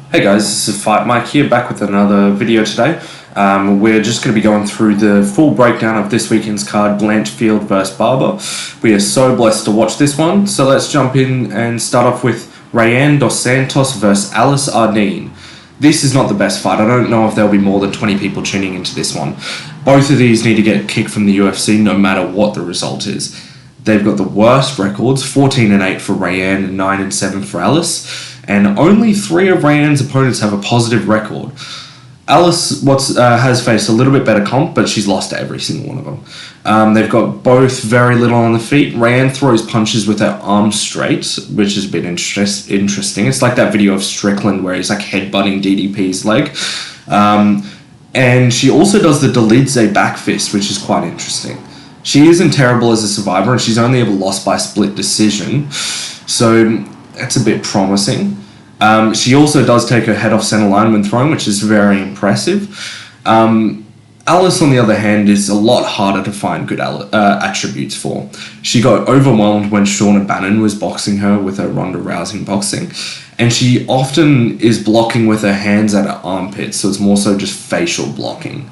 Hey guys, this is Fight Mike here, back with another video today. We're just going to be going through the full breakdown of this weekend's card, Blanchfield versus Barber. We are so blessed to watch this one, so let's jump in and start off with Rayanne dos Santos versus Alice Ardeen. This is not the best fight. I don't know if there'll be more than 20 people tuning into this one. Both of these need to get kicked from the UFC no matter what the result is. They've got the worst records, 14-8 for Rayanne and 9-7 for Alice. And only 3 of Rayanne's opponents have a positive record. Alice has faced a little bit better comp, but she's lost to every single one of them. They've got both very little on the feet. Rayanne throws punches with her arms straight, which has been interesting. It's like that video of Strickland where he's like headbutting DDP's leg. And she also does the Dolidze back fist, which is quite interesting. She isn't terrible as a survivor, and she's only ever lost by split decision. So that's a bit promising. She also does take her head off center line when thrown, which is very impressive. Alice, on the other hand, is a lot harder to find good attributes for. She got overwhelmed when Shauna Bannon was boxing her with her Ronda Rousey boxing, and she often is blocking with her hands at her armpits, so it's more so just facial blocking.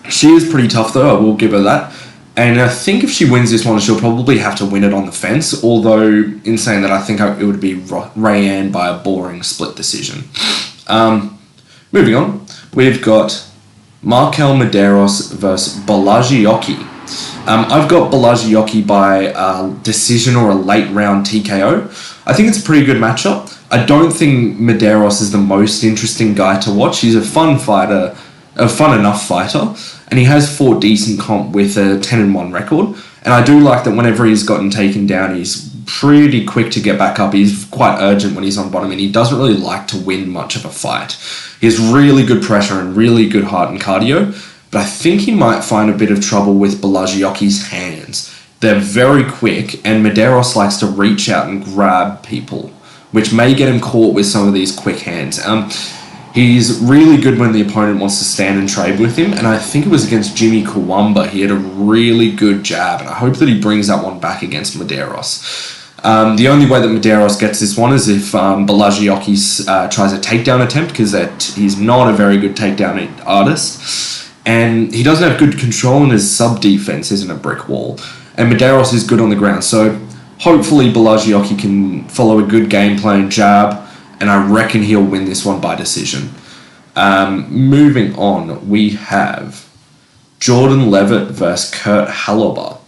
She is pretty tough, though, I will give her that. And I think if she wins this one, she'll probably have to win it on the fence, although in saying that, I think it would be Rayanne by a boring split decision. Moving on, we've got Markel Medeiros versus Balaji. I've got Balaji by decision or a late round TKO. I think it's a pretty good matchup. I don't think Medeiros is the most interesting guy to watch. He's a fun fighter, a fun enough fighter, and he has 4 decent comp with a 10-1 record. And I do like that whenever he's gotten taken down, he's pretty quick to get back up. He's quite urgent when he's on bottom, and he doesn't really like to win much of a fight. He has really good pressure and really good heart and cardio, but I think he might find a bit of trouble with Balajiocki's hands. They're very quick, and Medeiros likes to reach out and grab people, which may get him caught with some of these quick hands. He's really good when the opponent wants to stand and trade with him, and I think it was against Jimmy Kawamba. He had a really good jab, and I hope that he brings that one back against Medeiros. The only way that Medeiros gets this one is if Balajiocki tries a takedown attempt, because he's not a very good takedown artist, and he doesn't have good control, and his sub-defense isn't a brick wall. And Medeiros is good on the ground, so hopefully Balajiocki can follow a good game plan jab, and I reckon he'll win this one by decision. Moving on, we have Jordan Levitt versus Kurt Hallowell.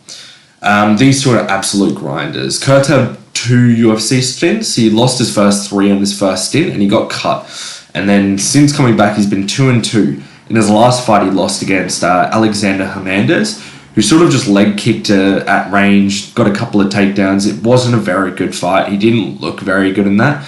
These two are absolute grinders. Kurt had 2 UFC stints. He lost his first 3 on his first stint, and he got cut. And then since coming back, he's been 2-2. In his last fight, he lost against Alexander Hernandez, who sort of just leg kicked at range, got a couple of takedowns. It wasn't a very good fight. He didn't look very good in that.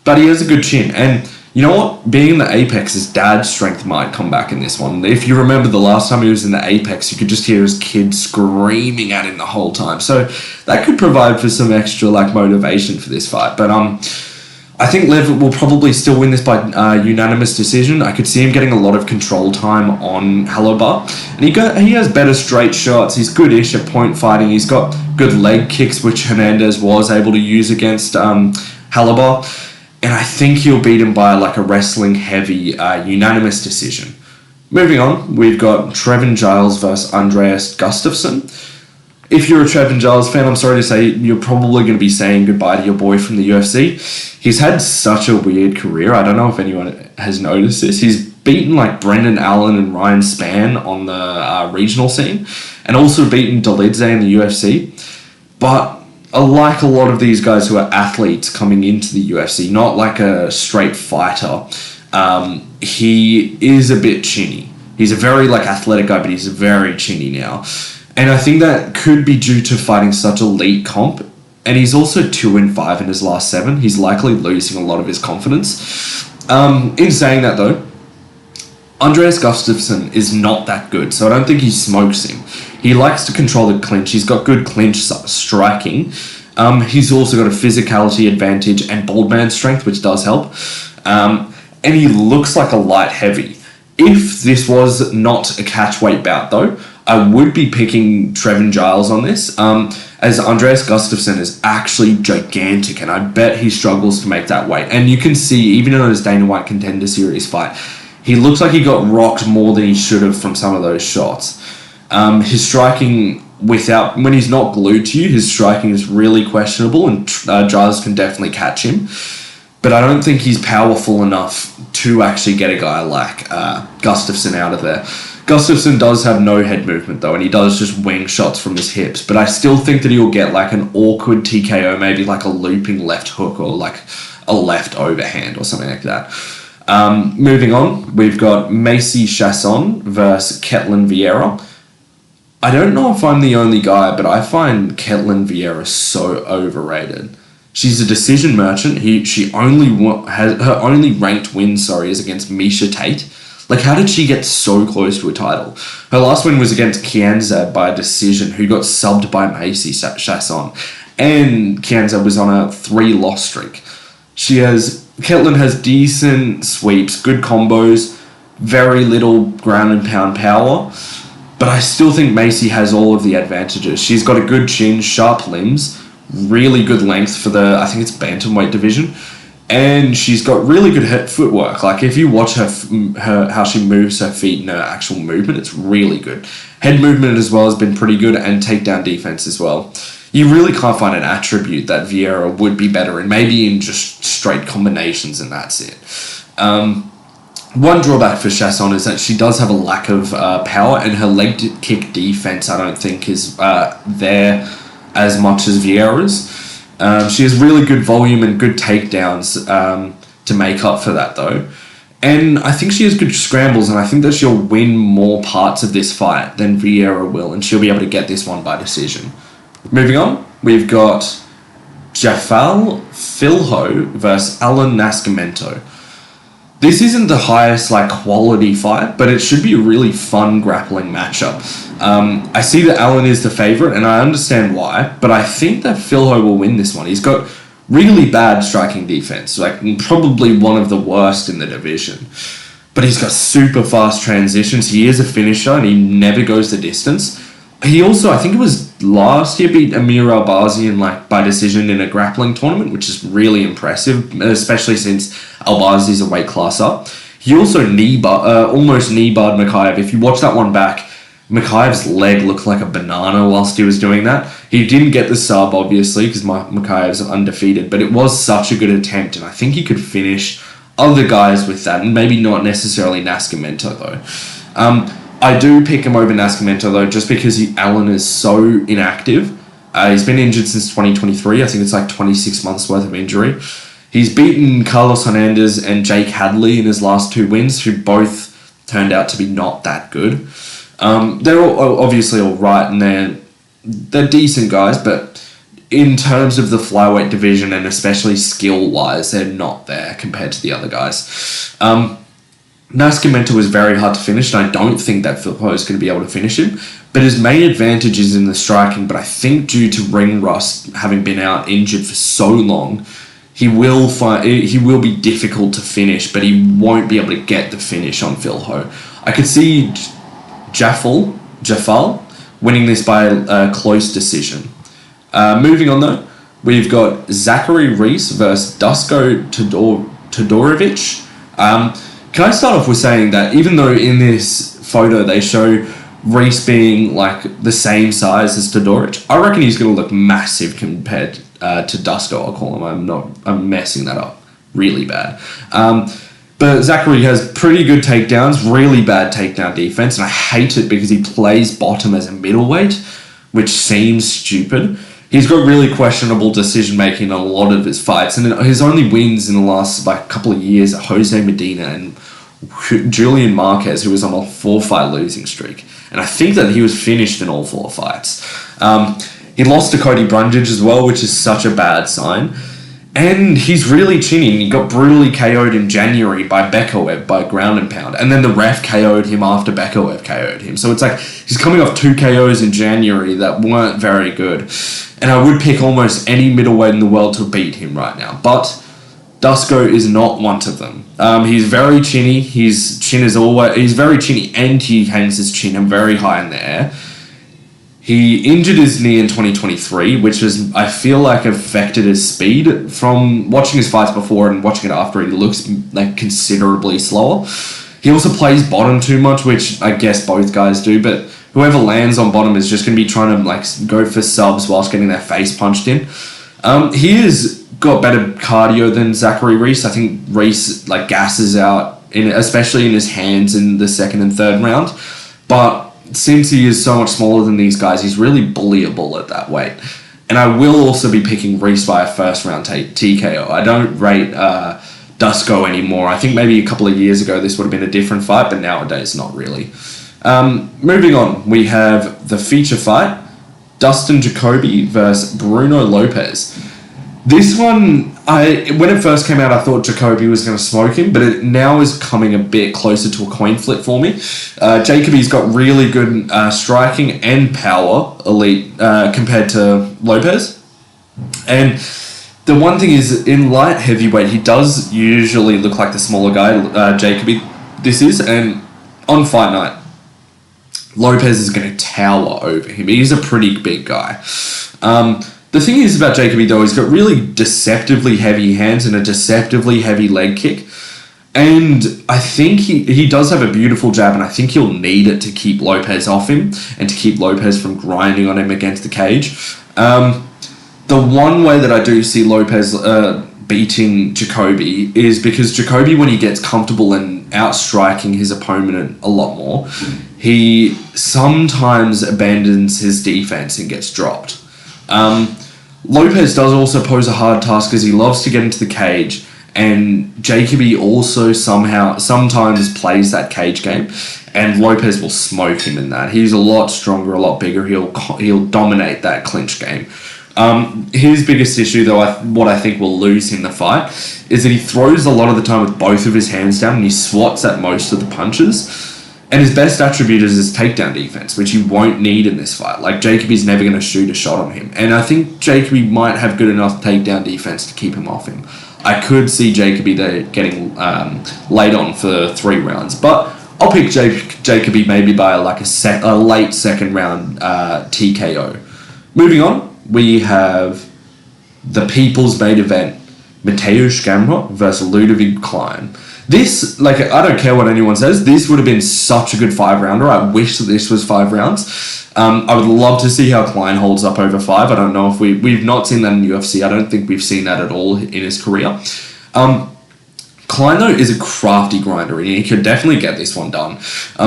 But he has a good chin. And you know what? Being in the Apex, his dad's strength might come back in this one. If you remember the last time he was in the Apex, you could just hear his kid screaming at him the whole time. So that could provide for some extra motivation for this fight. But I think Levitt will probably still win this by unanimous decision. I could see him getting a lot of control time on Hallowell. And he has better straight shots. He's good-ish at point fighting. He's got good leg kicks, which Hernandez was able to use against Hallowell. And I think he'll beat him by a wrestling-heavy unanimous decision. Moving on, we've got Trevin Giles versus Andreas Gustafsson. If you're a Trevin Giles fan, I'm sorry to say, you're probably going to be saying goodbye to your boy from the UFC. He's had such a weird career. I don't know if anyone has noticed this. He's beaten Brendan Allen and Ryan Spann on the regional scene, and also beaten Dolidze in the UFC. But like a lot of these guys who are athletes coming into the UFC, not like a straight fighter, he is a bit chinny. He's a very athletic guy, but he's very chinny now. And I think that could be due to fighting such elite comp. And he's also 2-5 in his last 7. He's likely losing a lot of his confidence. In saying that though, Andreas Gustafsson is not that good, so I don't think he smokes him. He likes to control the clinch. He's got good clinch striking. He's also got a physicality advantage and bold man strength, which does help. And he looks like a light heavy. If this was not a catch weight bout, though, I would be picking Trevin Giles on this, as Andreas Gustafsson is actually gigantic, and I bet he struggles to make that weight. And you can see, even in his Dana White Contender Series fight, he looks like he got rocked more than he should have from some of those shots. His striking, when he's not glued to you, his striking is really questionable, and Giles can definitely catch him. But I don't think he's powerful enough to actually get a guy like Gustafsson out of there. Gustafsson does have no head movement, though, and he does just wing shots from his hips. But I still think that he'll get like an awkward TKO, maybe like a looping left hook or like a left overhand or something like that. Moving on, we've got Macy Chasson versus Ketlin Vieira. I don't know if I'm the only guy, but I find Ketlin Vieira so overrated. She's a decision merchant. Her only ranked win, is against Miesha Tate. Like, how did she get so close to a title? Her last win was against Kianzad by a decision, who got subbed by Macy Chasson. And Kianzad was on a 3-loss streak. Ketlin has decent sweeps, good combos, very little ground and pound power. But I still think Macy has all of the advantages. She's got a good chin, sharp limbs, really good length for I think it's bantamweight division. And she's got really good footwork. Like, if you watch her how she moves her feet in her actual movement, it's really good. Head movement as well has been pretty good, and takedown defense as well. You really can't find an attribute that Vieira would be better in, maybe in just straight combinations, and that's it. One drawback for Chasson is that she does have a lack of power, and her leg kick defense I don't think is there as much as Vieira's. She has really good volume and good takedowns to make up for that, though. And I think she has good scrambles, and I think that she'll win more parts of this fight than Vieira will, and she'll be able to get this one by decision. Moving on, we've got Jafal Filho versus Alan Nascimento. This isn't the highest quality fight, but it should be a really fun grappling matchup. I see that Alan is the favourite, and I understand why, but I think that Filho will win this one. He's got really bad striking defense, probably one of the worst in the division. But he's got super fast transitions. He is a finisher, and he never goes the distance. He also, I think it was last year, beat Amir Albazi by decision in a grappling tournament, which is really impressive, especially since Albazi's a weight class up. He also almost knee-barred Mikhaev. If you watch that one back, Mikhaev's leg looked like a banana whilst he was doing that. He didn't get the sub, obviously, because Mikhaev's undefeated, but it was such a good attempt, and I think he could finish other guys with that, and maybe not necessarily Nascimento, though. I do pick him over Nascimento, though, just because Alan is so inactive. He's been injured since 2023. I think it's 26 months worth of injury. He's beaten Carlos Hernandez and Jake Hadley in his last 2 wins, who both turned out to be not that good. They're obviously all right, and they're decent guys, but in terms of the flyweight division, and especially skill-wise, they're not there compared to the other guys. Nascimento is very hard to finish, and I don't think that Filho is going to be able to finish him. But his main advantage is in the striking, but I think due to ring rust, having been out injured for so long, he will be difficult to finish, but he won't be able to get the finish on Filho. I could see Jafal winning this by a close decision. Moving on, though, we've got Zachary Reese versus Dusko Todorovic. Can I start off with saying that even though in this photo they show Reese being the same size as Todorovic, I reckon he's going to look massive compared to Dusko, I'll call him. I'm messing that up really bad. But Zachary has pretty good takedowns, really bad takedown defense, and I hate it because he plays bottom as a middleweight, which seems stupid. He's got really questionable decision-making in a lot of his fights, and his only wins in the last couple of years are Jose Medina and Julian Marquez, who was on a 4-fight losing streak. And I think that he was finished in all 4 fights. He lost to Cody Brundage as well, which is such a bad sign. And he's really chinny. He got brutally KO'd in January by Bekaev by ground and pound. And then the ref KO'd him after Bekaev KO'd him. So it's he's coming off 2 KOs in January that weren't very good. And I would pick almost any middleweight in the world to beat him right now. But Dusko is not one of them. He's very chinny. He's very chinny, and he hangs his chin very high in the air. He injured his knee in 2023, which I feel like affected his speed. From watching his fights before and watching it after, he looks like considerably slower. He also plays bottom too much, which I guess both guys do, but whoever lands on bottom is just going to be trying to go for subs whilst getting their face punched in. He has got better cardio than Zachary Reese. I think Reese gasses out, especially in his hands in the second and third round, but since he is so much smaller than these guys, he's really bullyable at that weight. And I will also be picking Reese by a first round TKO. I don't rate Dusko anymore. I think maybe a couple of years ago this would have been a different fight, but nowadays not really. Moving on, we have the feature fight, Dustin Jacoby versus Bruno Lopez. This one, when it first came out, I thought Jacoby was going to smoke him, but it now is coming a bit closer to a coin flip for me. Jacoby's got really good striking and power, elite, compared to Lopez. And the one thing is, in light heavyweight, he does usually look like the smaller guy, Jacoby this is, and on fight night, Lopez is going to tower over him. He's a pretty big guy. The thing is about Jacoby, though, he's got really deceptively heavy hands and a deceptively heavy leg kick. And I think he does have a beautiful jab, and I think he'll need it to keep Lopez off him and to keep Lopez from grinding on him against the cage. The one way that I do see Lopez beating Jacoby is because Jacoby, when he gets comfortable and outstriking his opponent a lot more, he sometimes abandons his defense and gets dropped. Lopez does also pose a hard task because he loves to get into the cage, and Jacoby also sometimes plays that cage game, and Lopez will smoke him in that. He's a lot stronger, a lot bigger. He'll dominate that clinch game. His biggest issue, though, what I think will lose him the fight, is that he throws a lot of the time with both of his hands down, and he swats at most of the punches. And his best attribute is his takedown defense, which he won't need in this fight. Jacoby's never going to shoot a shot on him. And I think Jacoby might have good enough takedown defense to keep him off him. I could see Jacoby there getting laid on for 3 rounds. But I'll pick Jacoby maybe by a late second round TKO. Moving on, we have the people's main event, Mateusz Gamrot versus Ludwig Klein. This, I don't care what anyone says, this would have been such a good 5-rounder. I wish that this was 5 rounds. I would love to see how Klein holds up over 5. I don't know if we've not seen that in UFC. I don't think we've seen that at all in his career. Klein, though, is a crafty grinder, and he could definitely get this one done.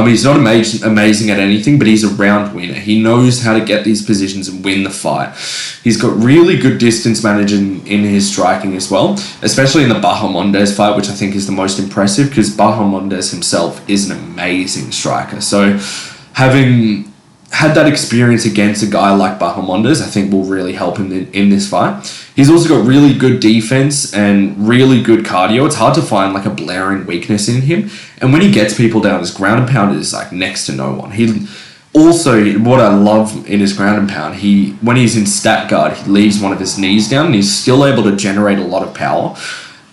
He's not amazing at anything, but he's a round winner. He knows how to get these positions and win the fight. He's got really good distance managing in his striking as well, especially in the Bahamondes fight, which I think is the most impressive, because Bahamondes himself is an amazing striker. So having had that experience against a guy like Bahamondes, I think will really help him in this fight. He's also got really good defense and really good cardio. It's hard to find a blaring weakness in him. And when he gets people down, his ground and pound is next to no one. What I love in his ground and pound, when he's in stat guard, he leaves one of his knees down and he's still able to generate a lot of power.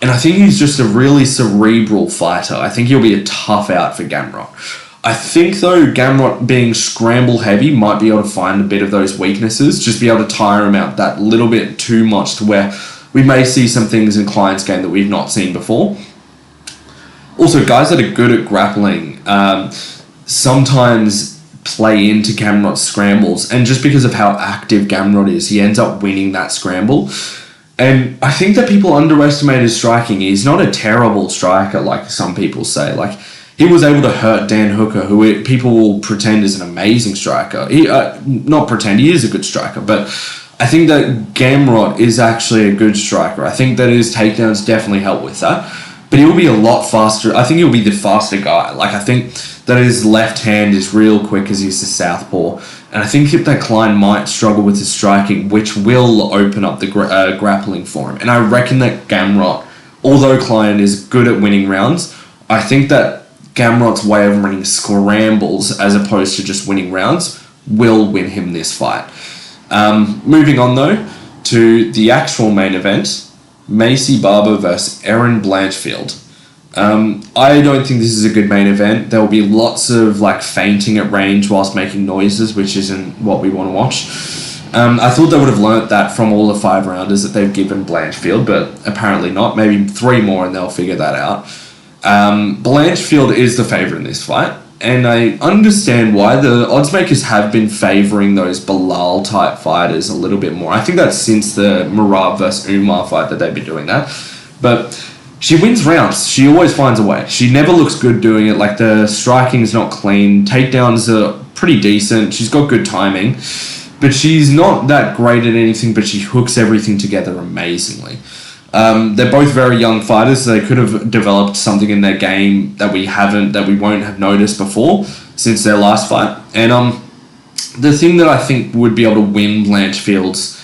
And I think he's just a really cerebral fighter. I think he'll be a tough out for Gamrot. I think, though, Gamrot being scramble heavy might be able to find a bit of those weaknesses, just be able to tire him out that little bit too much to where we may see some things in Klein's game that we've not seen before. Also, guys that are good at grappling sometimes play into Gamrot's scrambles, and just because of how active Gamrot is, he ends up winning that scramble. And I think that people underestimate his striking. He's not a terrible striker like some people say. He was able to hurt Dan Hooker, who people will pretend is an amazing striker. Not pretend, he is a good striker, but I think that Gamrot is actually a good striker. I think that his takedowns definitely help with that, but he'll be a lot faster. I think he'll be the faster guy. I think that his left hand is real quick as he's a southpaw, and I think that Klein might struggle with his striking, which will open up the grappling for him. And I reckon that Gamrot, although Klein is good at winning rounds, I think that Gamrot's way of running scrambles as opposed to just winning rounds will win him this fight. Moving on, though, to the actual main event, Macy Barber versus Erin Blanchfield. I don't think this is a good main event. There will be lots of like feinting at range whilst making noises, which isn't what we want to watch. I thought they would have learnt that from all the 5 rounders that they've given Blanchfield, but apparently not. Maybe 3 more and they'll figure that out. Blanchfield is the favourite in this fight, and I understand why. The odds makers have been favouring those Bilal type fighters a little bit more. I think that's since the Murad versus Umar fight that they've been doing that. But she wins rounds. She always finds a way. She never looks good doing it. Like, the striking is not clean. Takedowns are pretty decent. She's got good timing. But she's not that great at anything, but she hooks everything together amazingly. They're both very young fighters, so they could have developed something in their game that we won't have noticed before since their last fight. And the thing that I think would be able to win Blanchfield's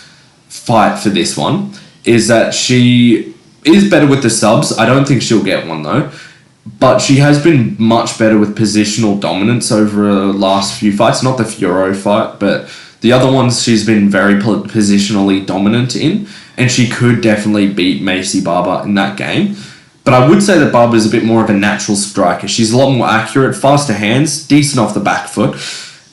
fight for this one is that she is better with the subs. I don't think she'll get one though, but she has been much better with positional dominance over the last few fights. Not the Fioro fight, but the other ones she's been very positionally dominant in, and she could definitely beat Macy Barber in that game. But I would say that Barber is a bit more of a natural striker. She's a lot more accurate, faster hands, decent off the back foot.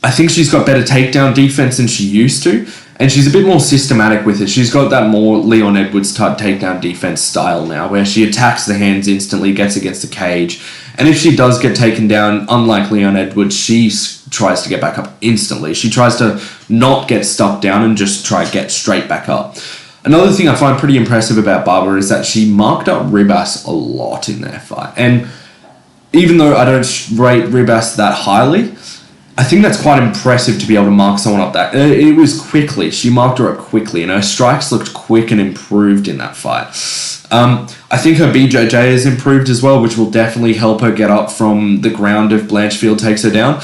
I think she's got better takedown defense than she used to, and she's a bit more systematic with it. She's got that more Leon Edwards type takedown defense style now, where she attacks the hands instantly, gets against the cage, and if she does get taken down, unlike Leon Edwards, she tries to get back up instantly. She tries to not get stuck down and just try to get straight back up. Another thing I find pretty impressive about Barber is that she marked up Ribas a lot in their fight. And even though I don't rate Ribas that highly, I think that's quite impressive to be able to mark someone up that. It was quickly. She marked her up quickly, and her strikes looked quick and improved in that fight. I think her BJJ has improved as well, which will definitely help her get up from the ground if Blanchfield takes her down.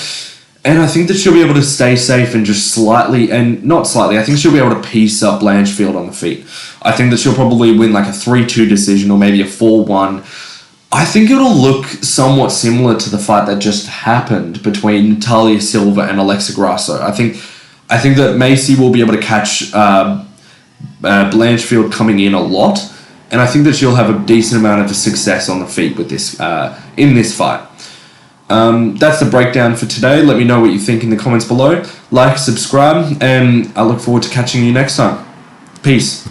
And I think that she'll be able to stay safe and just slightly, and not slightly, I think she'll be able to piece up Blanchfield on the feet. I think that she'll probably win like a 3-2 decision or maybe a 4-1. I think it'll look somewhat similar to the fight that just happened between Talia Silva and Alexa Grasso. I think that Macy will be able to catch Blanchfield coming in a lot, and I think that she'll have a decent amount of success on the feet with this in this fight. That's the breakdown for today. Let me know what you think in the comments below. Like, subscribe, and I look forward to catching you next time. Peace.